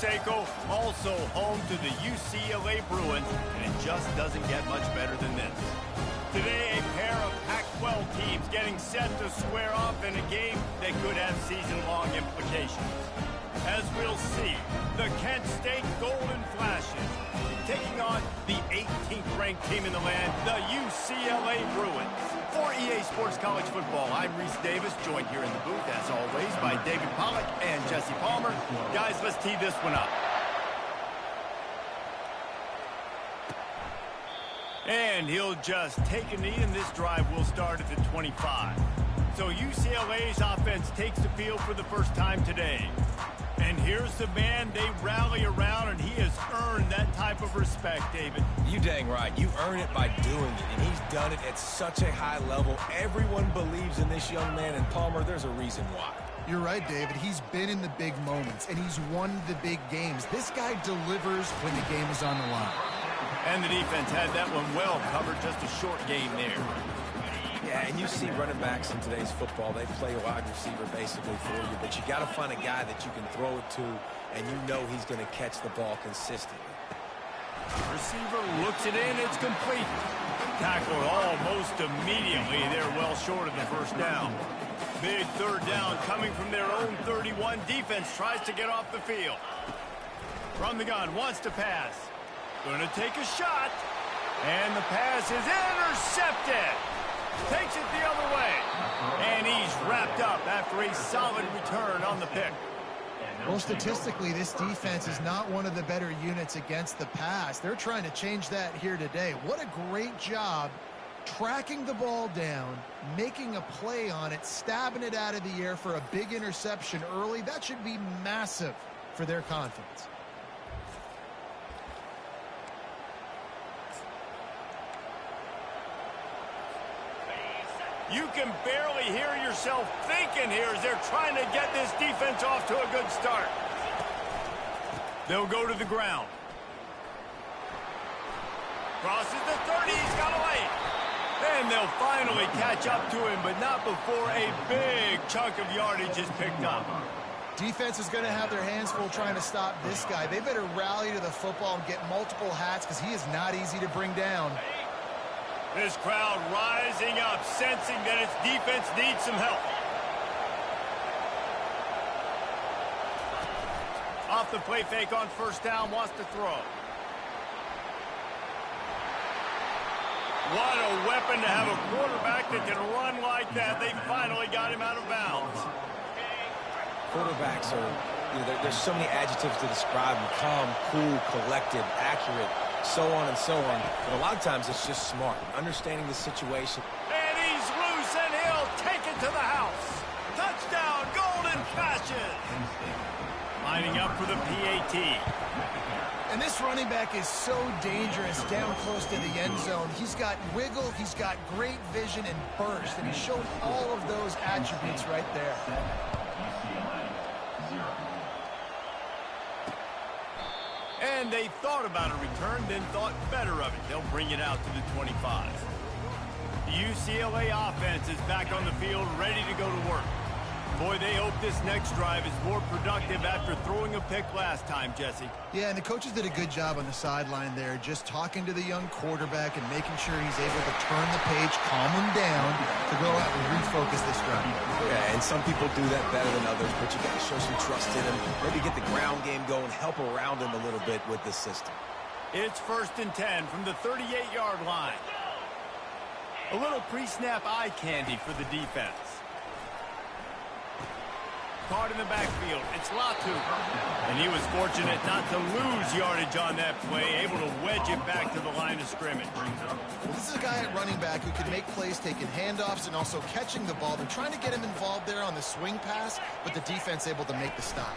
Seiko, also home to the UCLA Bruins, and it just doesn't get much better than this. Today, a pair of Pac-12 teams getting set to square off in a game that could have season-long implications. As we'll see, the Kent State Golden Flashes taking on the 18th ranked team in the land, the UCLA Bruins. For EA Sports College Football, I'm Reese Davis, joined here in the booth, as always, by David Pollack and Jesse Palmer. Guys, let's tee this one up. And he'll just take a knee, and this drive will start at the 25. So UCLA's offense takes the field for the first time today. And here's the man they rally around, and he has earned that type of respect, David. You dang right. You earn it by doing it, and he's done it at such a high level. Everyone believes in this young man, and Palmer, there's a reason why. You're right, David. He's been in the big moments, and he's won the big games. This guy delivers when the game is on the line. And the defense had that one well covered, just a short game there. Yeah, and you see running backs in today's football, they play a wide receiver basically for you, but you got to find a guy that you can throw it to, and you know he's going to catch the ball consistently. Receiver looks it in, it's complete. Tackled almost immediately. They're well short of the first down. Big third down coming from their own 31. Defense tries to get off the field. From the gun, wants to pass. Going to take a shot. And the pass is intercepted. Takes it the other way. And he's wrapped up after a solid return on the pick. Well, statistically, this defense is not one of the better units against the pass. They're trying to change that here today. What a great job tracking the ball down, making a play on it, stabbing it out of the air for a big interception early. That should be massive for their confidence. You can barely hear yourself thinking here as they're trying to get this defense off to a good start. They'll go to the ground. Crosses the 30, he's got a lane. And they'll finally catch up to him, but not before a big chunk of yardage is picked up. Defense is going to have their hands full trying to stop this guy. They better rally to the football and get multiple hats because he is not easy to bring down. This crowd rising up, sensing that its defense needs some help. Off the play fake on first down, wants to throw. What a weapon to have a quarterback that can run like that. They finally got him out of bounds. Quarterbacks are, there's so many adjectives to describe them. Calm, cool, collected, accurate, so on and so on. But a lot of times it's just smart, understanding the situation. And he's loose, and he'll take it to the house. Touchdown, Golden Flashes. Lining up for the PAT. And this running back is so dangerous down close to the end zone. He's got wiggle, he's got great vision and burst, and he's shown all of those attributes right there. And they thought about a return, then thought better of it. They'll bring it out to the 25. The UCLA offense is back on the field, ready to go to work. Boy, they hope this next drive is more productive after throwing a pick last time, Jesse. Yeah, and the coaches did a good job on the sideline there, just talking to the young quarterback and making sure he's able to turn the page, calm him down to go out and refocus this drive. Yeah, and some people do that better than others, but you got to show some trust in him. Maybe get the ground game going, help around him a little bit with this system. It's 1st and 10 from the 38-yard line. A little pre-snap eye candy for the defense. Caught in the backfield, it's Latu. And he was fortunate not to lose yardage on that play, able to wedge it back to the line of scrimmage. Well, this is a guy at running back who can make plays taking handoffs and also catching the ball. They're trying to get him involved there on the swing pass, but the defense able to make the stop.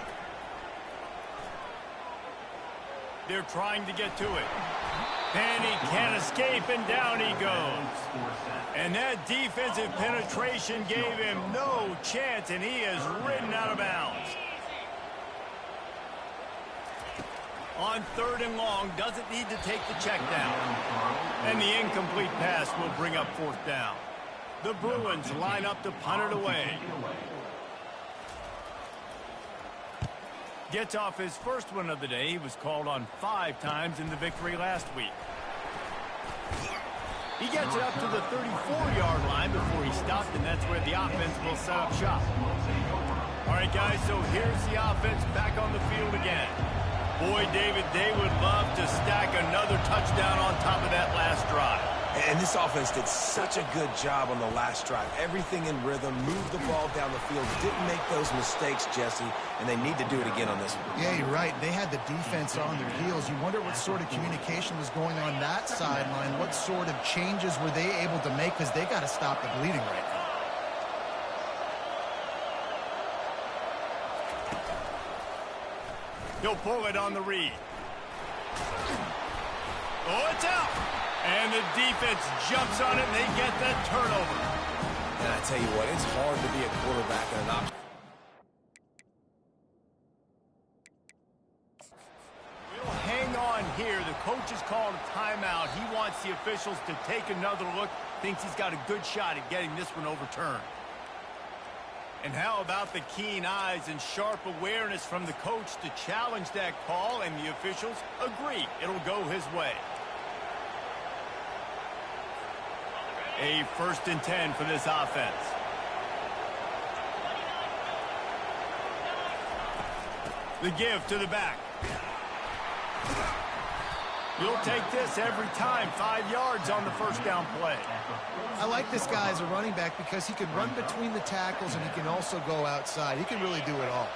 They're trying to get to it. And he can't escape, and down he goes. And that defensive penetration gave him no chance, and he is ridden out of bounds. On 3rd and long, doesn't need to take the check down. And the incomplete pass will bring up 4th down. The Bruins line up to punt it away. Gets off his first one of the day. He was called on 5 times in the victory last week. He gets it up to the 34-yard line before he stopped, and that's where the offense will set up shop. All right, guys, so here's the offense back on the field again. Boy, David, they would love to stack another touchdown on top of that last drive. And this offense did such a good job on the last drive. Everything in rhythm, moved the ball down the field, didn't make those mistakes, Jesse, and they need to do it again on this one. Yeah, you're right. They had the defense on their heels. You wonder what sort of communication was going on that sideline. What sort of changes were they able to make, because they got to stop the bleeding right now. He'll pull it on the read. Oh, it's out. And the defense jumps on it, and they get that turnover. And I tell you what, it's hard to be a quarterback in an option. We'll hang on here. The coach has called a timeout. He wants the officials to take another look. Thinks he's got a good shot at getting this one overturned. And how about the keen eyes and sharp awareness from the coach to challenge that call, and the officials agree it'll go his way. A 1st and 10 for this offense. The give to the back. You'll take this every time. 5 yards on the first down play. I like this guy as a running back because he can run between the tackles and he can also go outside. He can really do it all.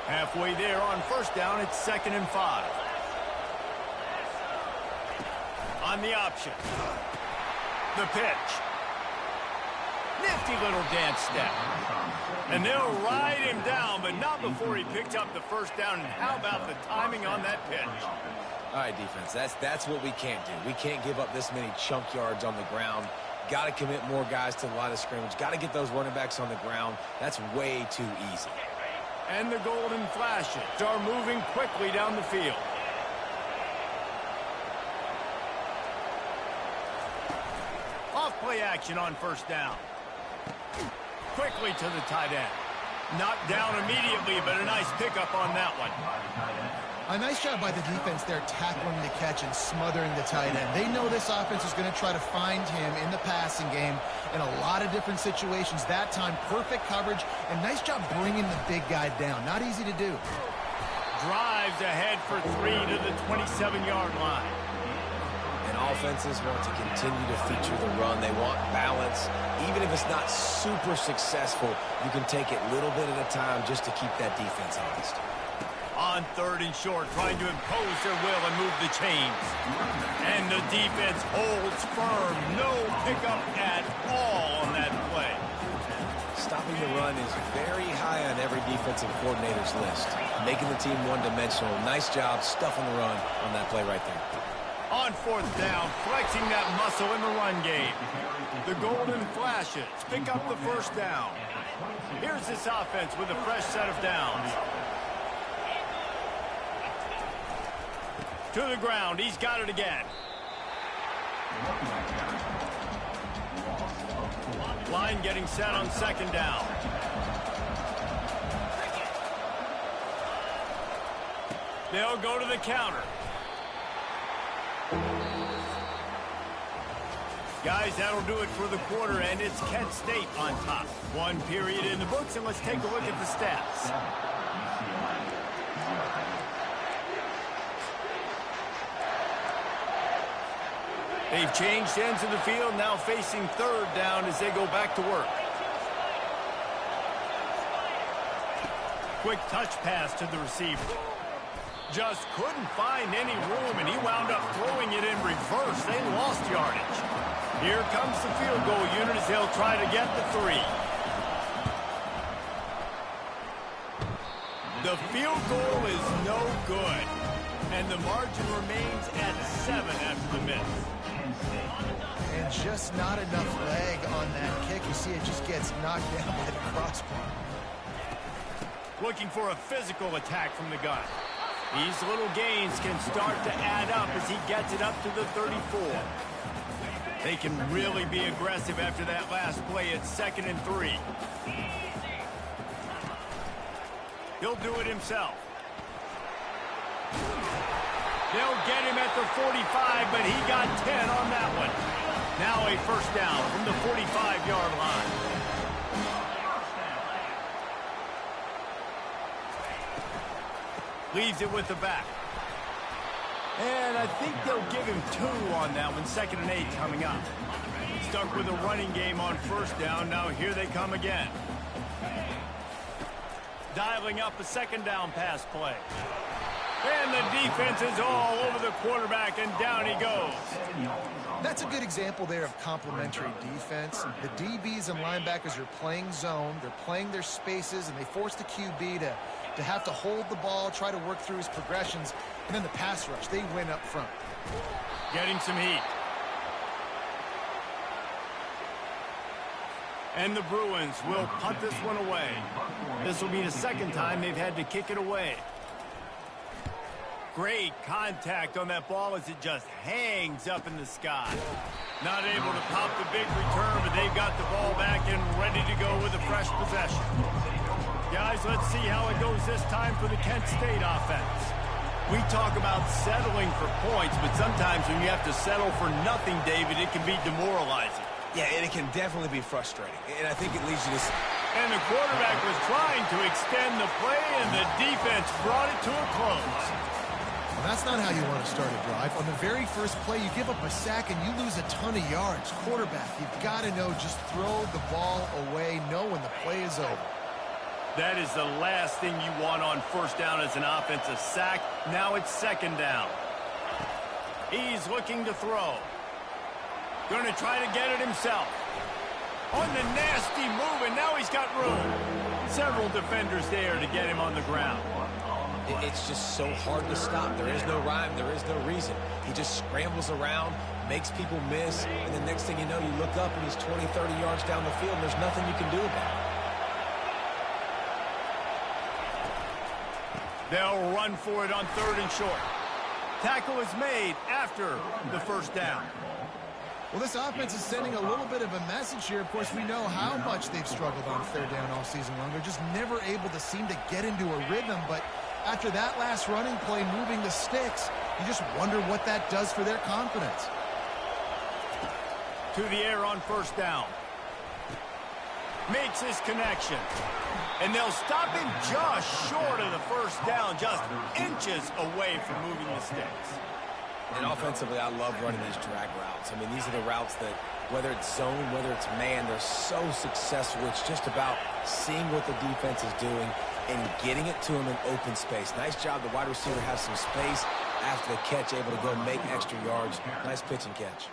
Halfway there on first down, it's 2nd and 5. On the option. The pitch. Nifty little dance step. And they'll ride him down, but not before he picked up the first down. And how about the timing on that pitch? All right, defense, that's what we can't do. We can't give up this many chunk yards on the ground. Got to commit more guys to the line of scrimmage. Got to get those running backs on the ground. That's way too easy. And the Golden Flashes are moving quickly down the field. Off-play action on first down. Quickly to the tight end. Knocked down immediately, but a nice pickup on that one. A nice job by the defense there, tackling the catch and smothering the tight end. They know this offense is going to try to find him in the passing game in a lot of different situations. That time, perfect coverage, and nice job bringing the big guy down. Not easy to do. Drives ahead for 3 to the 27-yard line. And offenses want to continue to feature the run. They want balance. Even if it's not super successful, you can take it little bit at a time just to keep that defense honest. On 3rd and short, trying to impose their will and move the chains. And the defense holds firm. No pickup at all on that play. Stopping the run is very high on every defensive coordinator's list. Making the team one-dimensional. Nice job stuffing the run on that play right there. On 4th down, flexing that muscle in the run game. The Golden Flashes pick up the first down. Here's this offense with a fresh set of downs. To the ground, he's got it again. Line getting set on 2nd down. They'll go to the counter. Guys, that'll do it for the quarter, and it's Kent State on top. 1 period in the books, and let's take a look at the stats. They've changed ends of the field, now facing 3rd down as they go back to work. Quick touch pass to the receiver. Just couldn't find any room, and he wound up throwing it in reverse. They lost yardage. Here comes the field goal unit as they'll try to get the 3. The field goal is no good, and the margin remains at 7 after the miss. And just not enough leg on that kick. You see it just gets knocked down by the crossbar. Looking for a physical attack from the gun. These little gains can start to add up as he gets it up to the 34. They can really be aggressive after that last play at 2nd and 3. He'll do it himself. They'll get him at the 45, but he got 10 on that one. Now a first down from the 45-yard line. Leaves it with the back. And I think they'll give him 2 on that one. 2nd and 8 coming up. Stuck with a running game on first down. Now here they come again. Dialing up a 2nd down pass play. And the defense is all over the quarterback, and down he goes. That's a good example there of complementary defense. The DBs and linebackers are playing zone. They're playing their spaces, and they force the QB to have to hold the ball, try to work through his progressions. And then the pass rush, they win up front. Getting some heat. And the Bruins will punt this one away. This will be the 2nd time they've had to kick it away. Great contact on that ball as it just hangs up in the sky. Not able to pop the big return, but they've got the ball back and ready to go with a fresh possession. Guys, let's see how it goes this time for the Kent State offense. We talk about settling for points, but sometimes when you have to settle for nothing, David, it can be demoralizing. Yeah, and it can definitely be frustrating. And I think it leads you to... And the quarterback was trying to extend the play, and the defense brought it to a close. Well, that's not how you want to start a drive. On the very first play, you give up a sack and you lose a ton of yards. Quarterback, you've got to know, just throw the ball away, know when the play is over. That is the last thing you want on first down as an offensive sack. Now it's 2nd down. He's looking to throw. Going to try to get it himself. On the nasty move, and now he's got room. Several defenders there to get him on the ground. It's just so hard to stop. There is no rhyme. There is no reason. He just scrambles around, makes people miss, and the next thing you know, you look up and he's 20, 30 yards down the field, and there's nothing you can do about it. They'll run for it on 3rd and short. Tackle is made after the first down. Well, this offense is sending a little bit of a message here. Of course, we know how much they've struggled on 3rd down all season long. They're just never able to seem to get into a rhythm. But after that last running play, moving the sticks, you just wonder what that does for their confidence. To the air on first down. Makes his connection. And they'll stop him just short of the first down, just inches away from moving the sticks. And offensively, I love running these drag routes. I mean, these are the routes that, whether it's zone, whether it's man, they're so successful. It's just about seeing what the defense is doing and getting it to him in open space. Nice job. The wide receiver has some space after the catch, able to go make extra yards. Nice pitch and catch.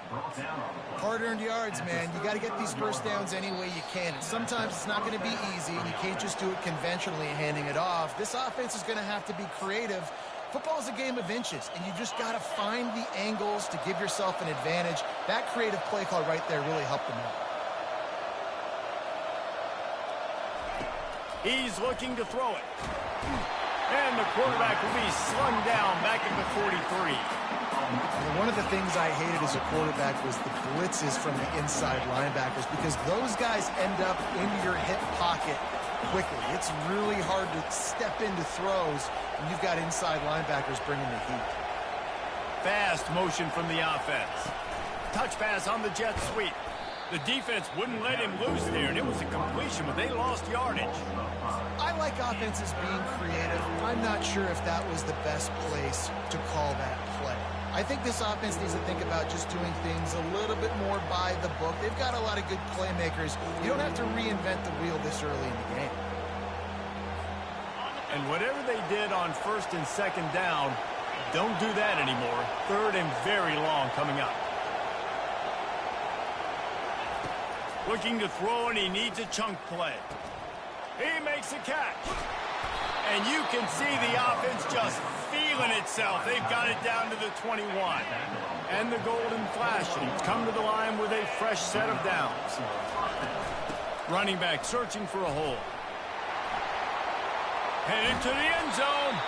Hard-earned yards, man. You got to get these first downs any way you can. And sometimes it's not going to be easy, and you can't just do it conventionally handing it off. This offense is going to have to be creative. Football is a game of inches, and you just got to find the angles to give yourself an advantage. That creative play call right there really helped them out. He's looking to throw it. And the quarterback will be slung down back at the 43. And one of the things I hated as a quarterback was the blitzes from the inside linebackers, because those guys end up into your hip pocket quickly. It's really hard to step into throws when you've got inside linebackers bringing the heat. Fast motion from the offense. Touch pass on the jet sweep. The defense wouldn't let him loose there, and it was a completion, but they lost yardage. I like offenses being creative. I'm not sure if that was the best place to call that play. I think this offense needs to think about just doing things a little bit more by the book. They've got a lot of good playmakers. You don't have to reinvent the wheel this early in the game. And whatever they did on 1st and 2nd down, don't do that anymore. 3rd and very long coming up. Looking to throw, and he needs a chunk play. He makes a catch. And you can see the offense just feeling itself. They've got it down to the 21. And the golden flashing. Come to the line with a fresh set of downs. Running back searching for a hole. Headed to the end zone.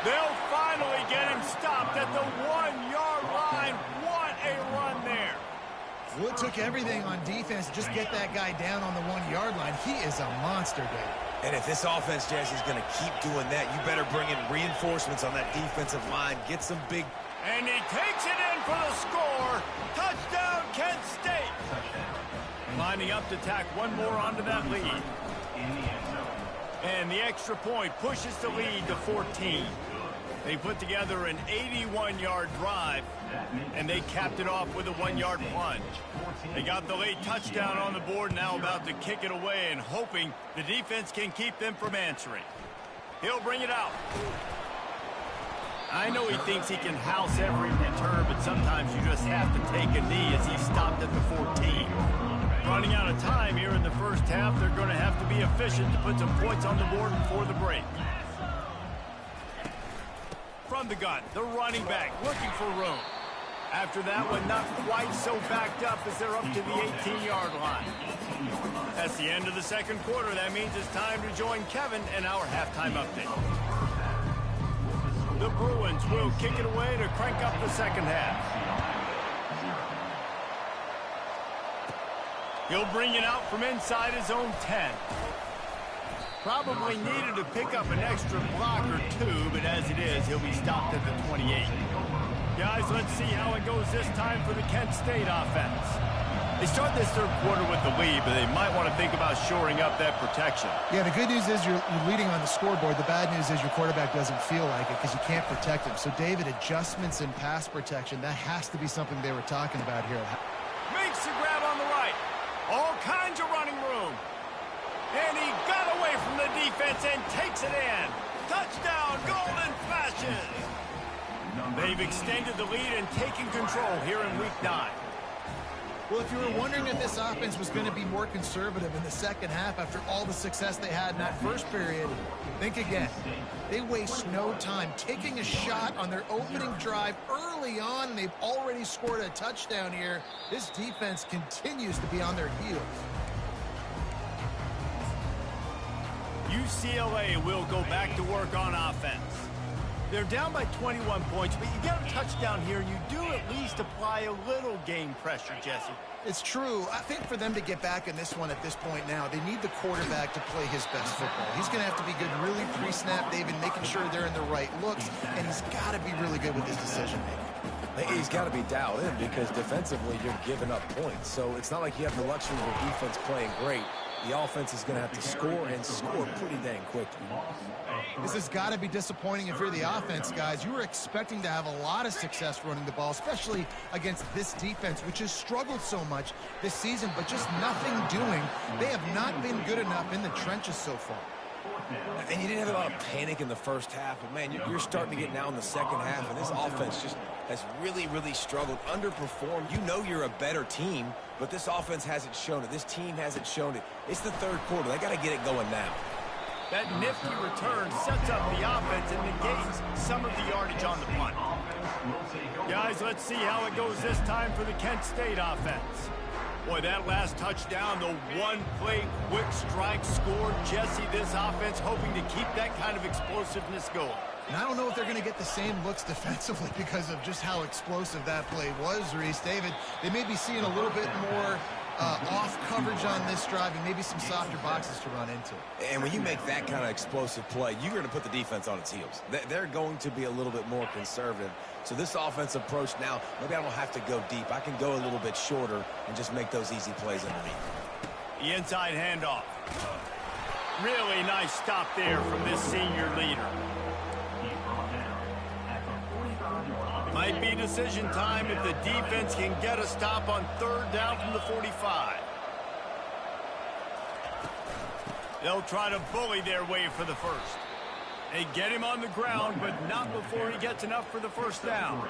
They'll finally get him stopped at the 1-yard line. What a run there. Well, it took everything on defense to just get that guy down on the 1-yard line. He is a monster, Dave. And if this offense, Jesse, is going to keep doing that, you better bring in reinforcements on that defensive line. Get some big... And he takes it in for the score. Touchdown, Kent State. Lining up to tack one more onto that lead. And the extra point pushes the lead to 14. They put together an 81-yard drive, and they capped it off with a 1-yard plunge. They got the late touchdown on the board, now about to kick it away and hoping the defense can keep them from answering. He'll bring it out. I know he thinks he can house every return, but sometimes you just have to take a knee as he stopped at the 14. Running out of time here in the first half, they're going to have to be efficient to put some points on the board before the break. From the gun, the running back looking for room. After that one, not quite so backed up as they're up to the 18-yard line. That's the end of the second quarter. That means it's time to join Kevin and our halftime update. The Bruins will kick it away to crank up the second half. He'll bring it out from inside his own 10. Probably needed to pick up an extra block or two, but as it is, he'll be stopped at the 28. Guys, let's see how it goes this time for the Kent State offense. They start this third quarter with the lead, but they might want to think about shoring up that protection. Yeah, the good news is you're leading on the scoreboard. The bad news is your quarterback doesn't feel like it because you can't protect him. So, David, adjustments in pass protection, that has to be something they were talking about here. Makes the grab on the right. All kinds of running room. And he got away from the defense and takes it in. Touchdown, Golden Flashes. They've extended the lead and taken control here in Week 9. Well, if you were wondering if this offense was going to be more conservative in the second half after all the success they had in that first period, think again. They waste no time taking a shot on their opening drive early on. They've already scored a touchdown here. This defense continues to be on their heels. UCLA will go back to work on offense. They're down by 21 points, but you get a touchdown here, and you do at least apply a little game pressure, Jesse. It's true. I think for them to get back in this one at this point now, they need the quarterback to play his best football. He's going to have to be good really pre-snap, David, making sure they're in the right looks, and he's got to be really good with his decision-making. He's got to be dialed in because defensively you're giving up points. So it's not like you have the luxury of the defense playing great. The offense is going to have to score and score pretty dang quickly. This has got to be disappointing if you're the offense, guys. You were expecting to have a lot of success running the ball, especially against this defense, which has struggled so much this season, but just nothing doing. They have not been good enough in the trenches so far. And you didn't have a lot of panic in the first half, but, man, you're starting to get now in the second half, and this offense just has really, really struggled, underperformed. You know you're a better team, but this offense hasn't shown it. This team hasn't shown it. It's the third quarter. They got to get it going now. That nifty return sets up the offense and negates some of the yardage on the punt. Guys, let's see how it goes this time for the Kent State offense. Boy, that last touchdown, the one-play quick strike score. Jesse, this offense hoping to keep that kind of explosiveness going. And I don't know if they're going to get the same looks defensively because of just how explosive that play was, Reese. David, they may be seeing a little bit more off coverage on this drive and maybe some softer boxes to run into. And when you make that kind of explosive play, you're going to put the defense on its heels. They're going to be a little bit more conservative. So this offensive approach now, maybe I don't have to go deep. I can go a little bit shorter and just make those easy plays underneath. The inside handoff. Really nice stop there from this senior leader. Might be decision time if the defense can get a stop on third down from the 45. They'll try to bully their way for the first. They get him on the ground, but not before he gets enough for the first down.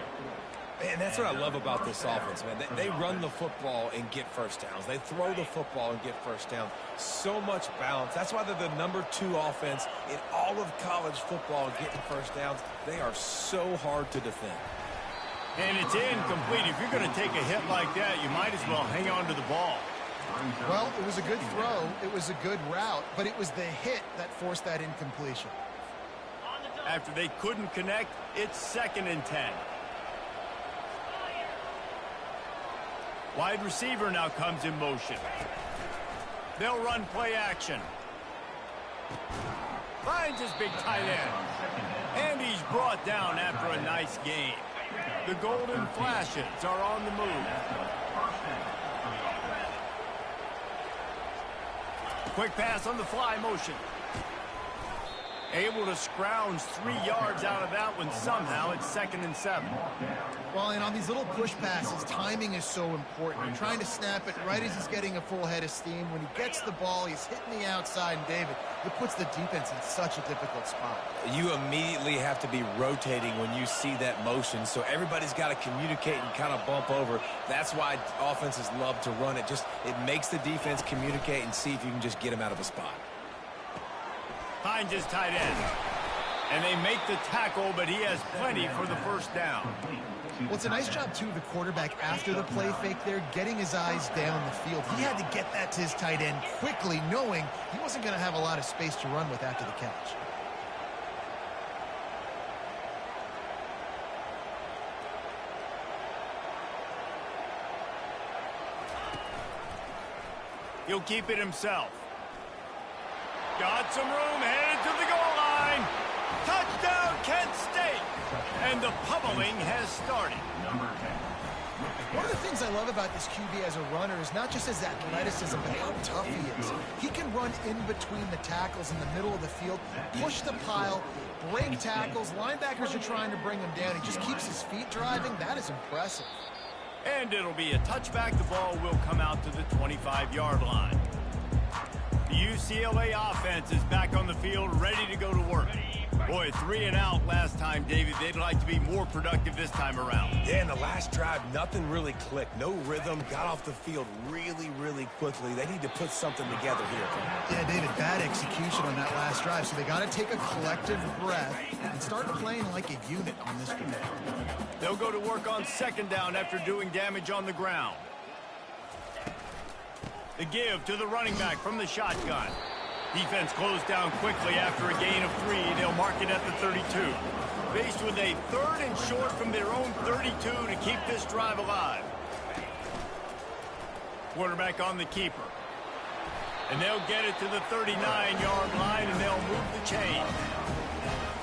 And that's what I love about this offense, man. They run the football and get first downs. They throw the football and get first down. So much balance. That's why they're the #2 offense in all of college football getting first downs. They are so hard to defend. And it's incomplete. If you're going to take a hit like that, you might as well hang on to the ball. Well, it was a good throw. It was a good route, but it was the hit that forced that incompletion. After they couldn't connect, it's 2nd and 10. Wide receiver now comes in motion. They'll run play action. Finds his big tight end. And he's brought down after a nice gain. The Golden Flashes are on the move. Quick pass on the fly motion. Able to scrounge 3 yards out of that one somehow. It's 2nd and 7. Well, and on these little push passes, timing is so important. You're trying to snap it right as he's getting a full head of steam. When he gets the ball, he's hitting the outside, and David, it puts the defense in such a difficult spot. You immediately have to be rotating when you see that motion, so everybody's got to communicate and kind of bump over. That's why offenses love to run it. It makes the defense communicate and see if you can just get him out of a spot. Finds his tight end. And they make the tackle, but he has plenty for the first down. Well, it's a nice job, too, the quarterback, after the play fake there, getting his eyes down the field. He had to get that to his tight end quickly, knowing he wasn't going to have a lot of space to run with after the catch. He'll keep it himself. Got some room, headed to the goal line. Touchdown, Kent State. And the pummeling has started. One of the things I love about this QB as a runner is not just his athleticism, but how tough he is. He can run in between the tackles in the middle of the field, push the pile, break tackles. Linebackers are trying to bring him down. He just keeps his feet driving. That is impressive. And it'll be a touchback. The ball will come out to the 25-yard line. The UCLA offense is back on the field, ready to go to work. Boy, 3 and out last time, David. They'd like to be more productive this time around. Yeah, in the last drive, nothing really clicked. No rhythm, got off the field really, really quickly. They need to put something together here. Yeah, David, bad execution on that last drive, so they got to take a collective breath and start playing like a unit on this one. They'll go to work on 2nd down after doing damage on the ground. The give to the running back from the shotgun. Defense closed down quickly after a gain of 3. They'll mark it at the 32. Faced with a 3rd and short from their own 32 to keep this drive alive. Quarterback on the keeper. And they'll get it to the 39-yard line, and they'll move the chain.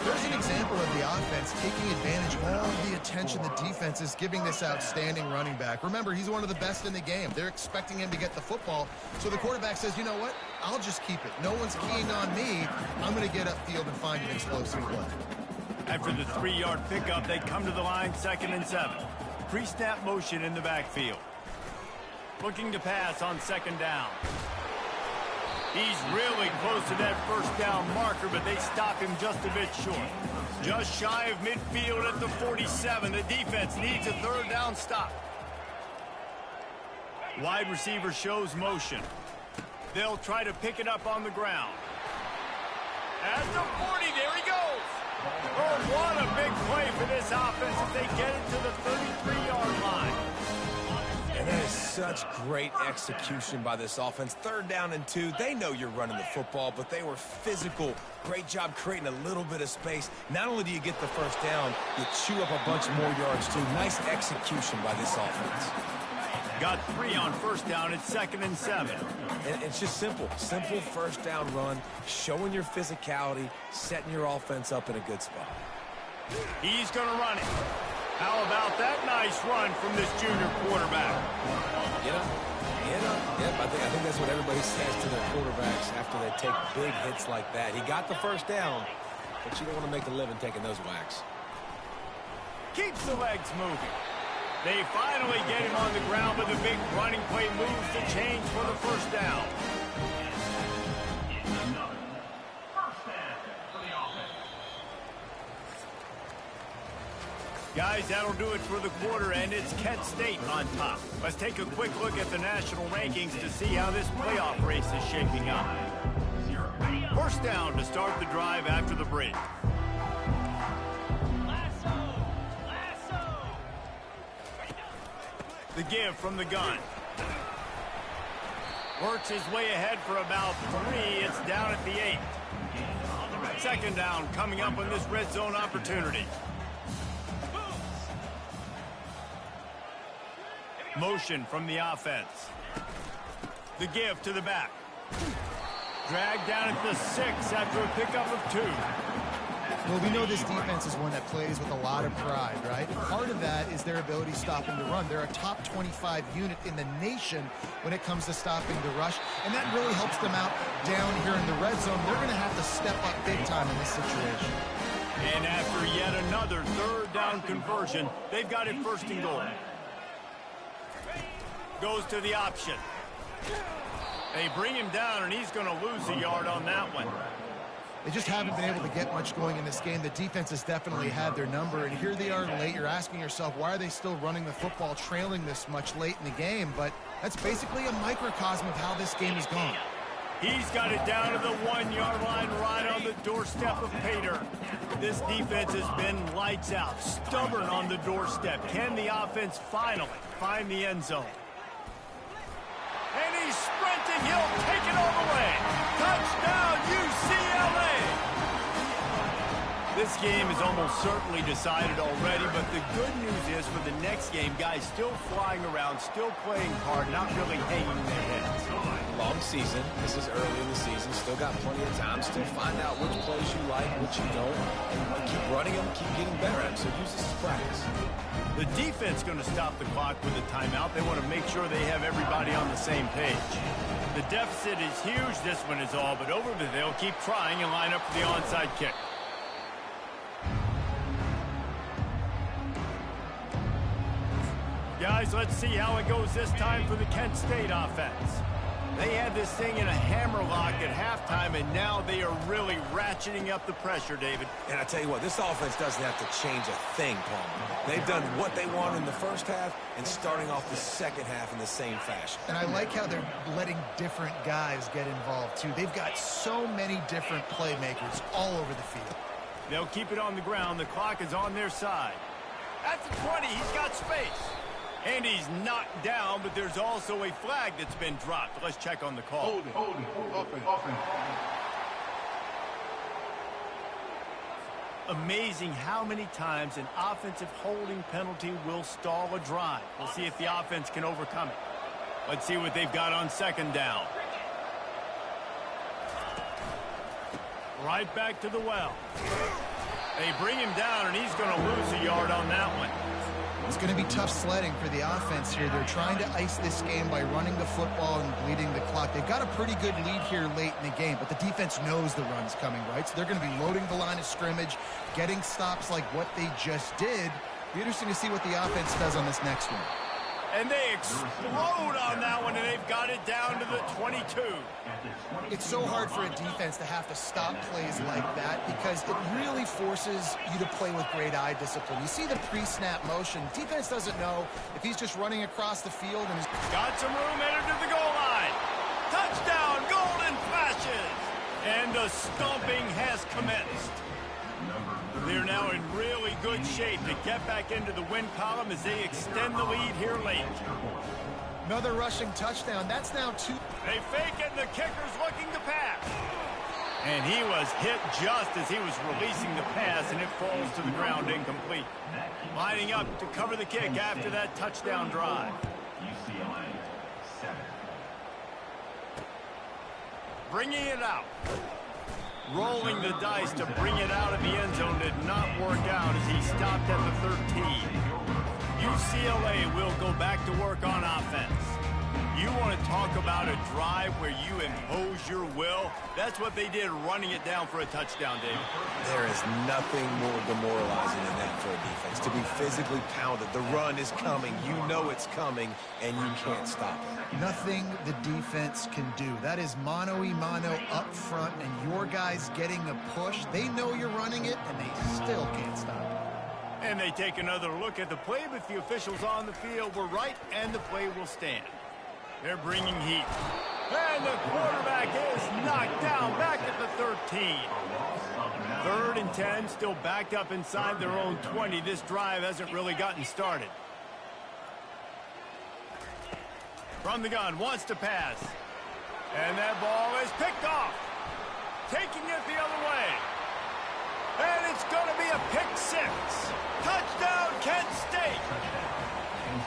There's an example of the offense taking advantage of all the attention the defense is giving this outstanding running back. Remember, he's one of the best in the game. They're expecting him to get the football. So the quarterback says, you know what? I'll just keep it. No one's keying on me. I'm going to get upfield and find an explosive play. After the 3-yard pickup, they come to the line 2nd and 7. Pre-snap motion in the backfield. Looking to pass on 2nd down. He's really close to that 1st down marker, but they stop him just a bit short. Just shy of midfield at the 47. The defense needs a 3rd down stop. Wide receiver shows motion. They'll try to pick it up on the ground. At the 40, there he goes. Oh, what a big play for this offense as they get it to the 33-yard line. And that is such great execution by this offense. 3rd down and 2. They know you're running the football, but they were physical. Great job creating a little bit of space. Not only do you get the 1st down, you chew up a bunch more yards, too. Nice execution by this offense. Got 3 on 1st down. It's 2nd and 7. And it's just simple. Simple 1st down run, showing your physicality, setting your offense up in a good spot. He's going to run it. How about that nice run from this junior quarterback? Get up. Get up. Yep, I think that's what everybody says to their quarterbacks after they take big hits like that. He got the 1st down, but you don't want to make a living taking those whacks. Keeps the legs moving. They finally get him on the ground, but the big running play moves the chains for the 1st down. Guys, that'll do it for the quarter, and it's Kent State on top. Let's take a quick look at the national rankings to see how this playoff race is shaping up. 1st down to start the drive after the break. The give from the gun. Works his way ahead for about 3. It's down at the 8. 2nd down coming up on this red zone opportunity. Motion from the offense. The give to the back. Dragged down at the 6 after a pickup of 2. Well, we know this defense is one that plays with a lot of pride, right? Part of that is their ability stopping the run. They're a top 25 unit in the nation when it comes to stopping the rush, and that really helps them out down here in the red zone. They're going to have to step up big time in this situation. And after yet another third down conversion, they've got it first and goal. Goes to the option. They bring him down, and he's going to lose a yard on that one. They just haven't been able to get much going in this game. The defense has definitely had their number, and here they are late. You're asking yourself, why are they still running the football, trailing this much late in the game? But that's basically a microcosm of how this game has gone. He's got it down to the 1-yard line right on the doorstep of Pater. This defense has been lights out, stubborn on the doorstep. Can the offense finally find the end zone? And he's sprinting. He'll take it all the way. Touchdown, UCLA! This game is almost certainly decided already, but the good news is for the next game, guys still flying around, still playing hard, not really hanging their heads. Long season. This is early in the season. Still got plenty of time. Still find out which plays you like, which you don't, and keep running them, keep getting better at them. So use this as practice. The defense going to stop the clock with a timeout. They want to make sure they have everybody on the same page. The deficit is huge. This one is all but over, but they'll keep trying and line up for the onside kick. Guys, let's see how it goes this time for the Kent State offense. They had this thing in a hammerlock at halftime, and now they are really ratcheting up the pressure, David. And I tell you what, this offense doesn't have to change a thing, Palmer. They've done what they want in the first half and starting off the second half in the same fashion. And I like how they're letting different guys get involved, too. They've got so many different playmakers all over the field. They'll keep it on the ground. The clock is on their side. At the 20, he's got space. And he's knocked down, but there's also a flag that's been dropped. Let's check on the call. Holding. Offense. Amazing how many times an offensive holding penalty will stall a drive. We'll see if the offense can overcome it. Let's see what they've got on second down. Right back to the well. They bring him down, and he's going to lose a yard on that one. It's going to be tough sledding for the offense here. They're trying to ice this game by running the football and bleeding the clock. They've got a pretty good lead here late in the game, but the defense knows the run's coming, right? So they're going to be loading the line of scrimmage, getting stops like what they just did. Be interesting to see what the offense does on this next one. And they explode on that one, and they've got it down to the 22. It's so hard for a defense to have to stop plays like that because it really forces you to play with great eye discipline. You see the pre-snap motion. Defense doesn't know if he's just running across the field and he's got some room headed to the goal line. Touchdown, golden flashes. And the stomping has commenced. They're now in really good shape to get back into the win column as they extend the lead here late. Another rushing touchdown. That's now 2. They fake it, and the kicker's looking to pass. And he was hit just as he was releasing the pass, and it falls to the ground incomplete. Lining up to cover the kick after that touchdown drive. Bringing it out. Rolling the dice to bring it out of the end zone did not work out as he stopped at the 13. UCLA will go back to work on offense. You want to talk about a drive where you impose your will? That's what they did, running it down for a touchdown, David. There is nothing more demoralizing than that for a defense. To be physically pounded. The run is coming. You know it's coming, and you can't stop it. Nothing the defense can do. That is mano-a-mano up front, and your guys getting a push. They know you're running it, and they still can't stop it. And they take another look at the play, but the officials on the field were right, and the play will stand. They're bringing heat. And the quarterback is knocked down back at the 13. 3rd and 10, still backed up inside their own 20. This drive hasn't really gotten started. From the gun, wants to pass. And that ball is picked off. Taking it the other way. And it's going to be a pick 6. Touchdown, Kent State.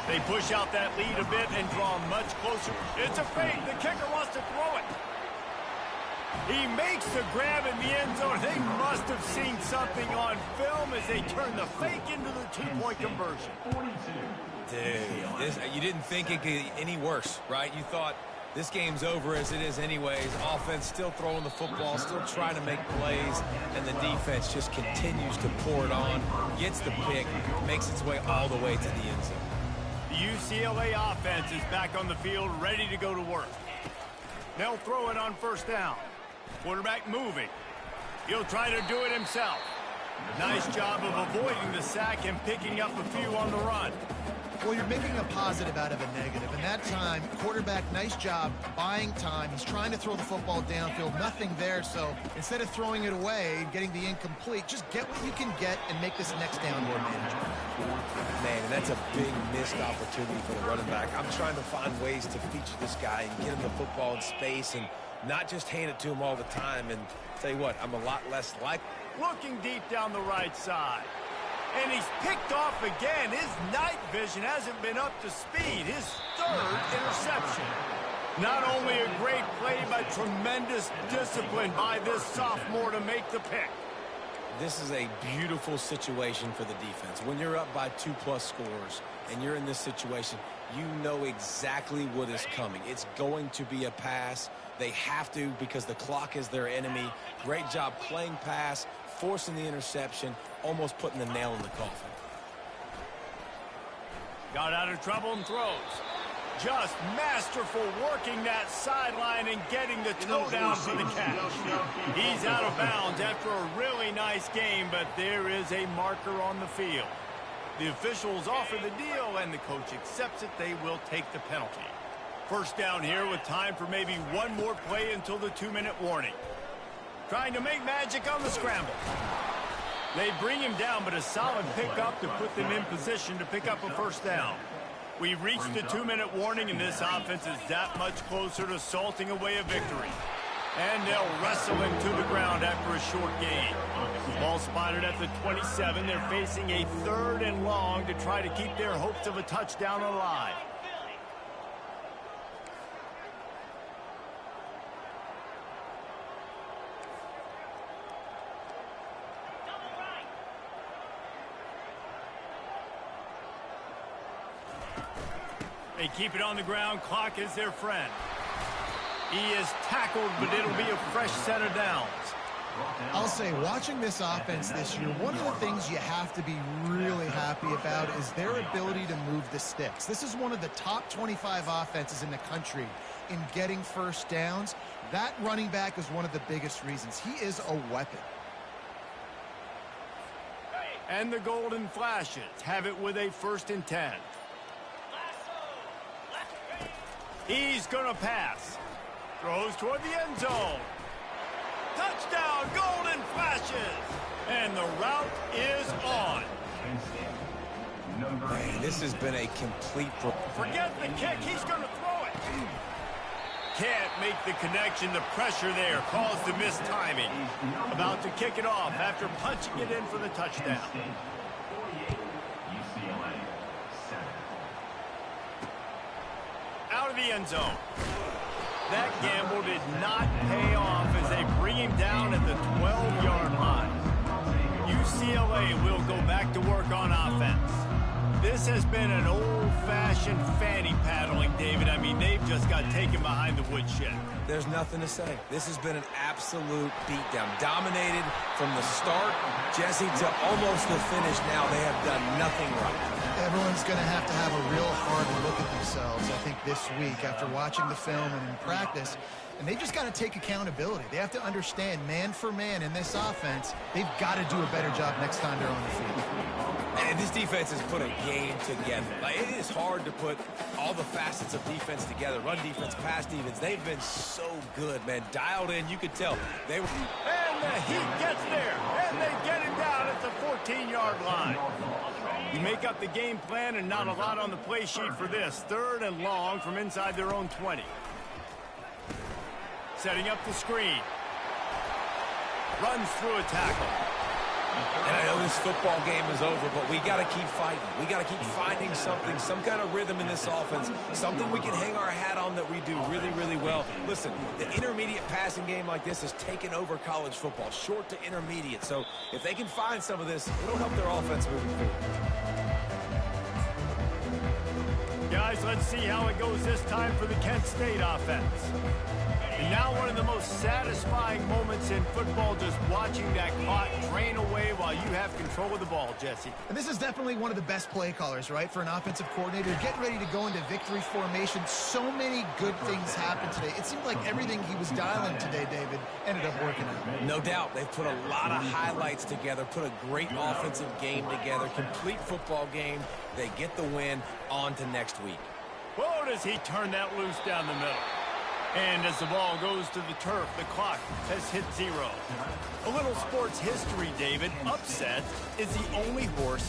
They push out that lead a bit and draw much closer. It's a fake. The kicker wants to throw it. He makes the grab in the end zone. They must have seen something on film as they turn the fake into the two-point conversion. Dude, you didn't think it could get any worse, right? You thought this game's over as it is anyways. Offense still throwing the football, still trying to make plays, and the defense just continues to pour it on, gets the pick, makes its way all the way to the end zone. The UCLA offense is back on the field, ready to go to work. They'll throw it on first down. Quarterback moving. He'll try to do it himself. Nice job of avoiding the sack and picking up a few on the run. Well, you're making a positive out of a negative. And that time, quarterback, nice job buying time. He's trying to throw the football downfield. Nothing there. So instead of throwing it away and getting the incomplete, just get what you can get and make this next down more manageable. Man, and that's a big missed opportunity for the running back. I'm trying to find ways to feature this guy and get him the football in space and not just hand it to him all the time. And tell you what, I'm a lot less likely. Looking deep down the right side. And he's picked off again. His night vision hasn't been up to speed. His third interception. Not only a great play, but tremendous discipline by this sophomore to make the pick. This is a beautiful situation for the defense. When you're up by 2+ scores and you're in this situation, you know exactly what is coming. It's going to be a pass. They have to because the clock is their enemy. Great job playing pass, forcing the interception, almost putting the nail in the coffin. Got out of trouble and throws. Just masterful working that sideline and getting the toe down for the catch. He's out of bounds after a really nice game, but there is a marker on the field. The officials offer the deal, and the coach accepts it. They will take the penalty. First down here with time for maybe one more play until the 2-minute warning. Trying to make magic on the scramble. They bring him down, but a solid pickup to put them in position to pick up a first down. We've reached the 2-minute warning, and this offense is that much closer to salting away a victory. And they'll wrestle him to the ground after a short gain. Ball spotted at the 27. They're facing a 3rd and long to try to keep their hopes of a touchdown alive. They keep it on the ground. Clock is their friend. He is tackled, but it'll be a fresh set of downs. I'll say, watching this offense this year, one of the things you have to be really happy about is their ability to move the sticks. This is one of the top 25 offenses in the country in getting first downs. That running back is one of the biggest reasons. He is a weapon. And the Golden Flashes have it with a 1st and 10. He's going to pass. Throws toward the end zone. Touchdown, Golden Flashes. And the route is on. Man, this has been a complete... Forget the kick. He's going to throw it. Can't make the connection. The pressure there caused the missed timing. About to kick it off after punching it in for the touchdown. Out of the end zone. That gamble did not pay off as they bring him down at the 12-yard line. UCLA will go back to work on offense. This has been an old-fashioned fanny paddling, David. I mean, they've just got taken behind the woodshed. There's nothing to say. This has been an absolute beatdown. Dominated from the start, Jesse, to almost the finish now. They have done nothing right. Everyone's going to have a real hard look at themselves, I think, this week after watching the film and in practice. And they've just got to take accountability. They have to understand, man for man in this offense, they've got to do a better job next time they're on the field. And this defense has put a game together. Like, it is hard to put all the facets of defense together. Run defense, pass defense. They've been so good, man. Dialed in, you could tell. They were... And the Heat gets there. And they get him down at the 14-yard line. You make up the game plan and not a lot on the play sheet for this. 3rd and long from inside their own 20. Setting up the screen. Runs through a tackle. And I know this football game is over, but we got to keep fighting. We got to keep finding something, some kind of rhythm in this offense, something we can hang our hat on that we do really, really well. Listen, the intermediate passing game like this has taken over college football, short to intermediate. So if they can find some of this, it'll help their offense moving forward. Guys, let's see how it goes this time for the Kent State offense. And now one of the most satisfying moments in football, just watching that clock drain away while you have control of the ball, Jesse. And this is definitely one of the best play callers, right, for an offensive coordinator. Getting ready to go into victory formation. So many good things happened today. It seemed like everything he was dialing today, David, ended up working out. No doubt. They've put a lot of highlights together, put a great offensive game together, complete football game. They get the win. On to next week. Whoa, does he turn that loose down the middle. And as the ball goes to the turf, the clock has hit 0. A little sports history, David. Upset is the only horse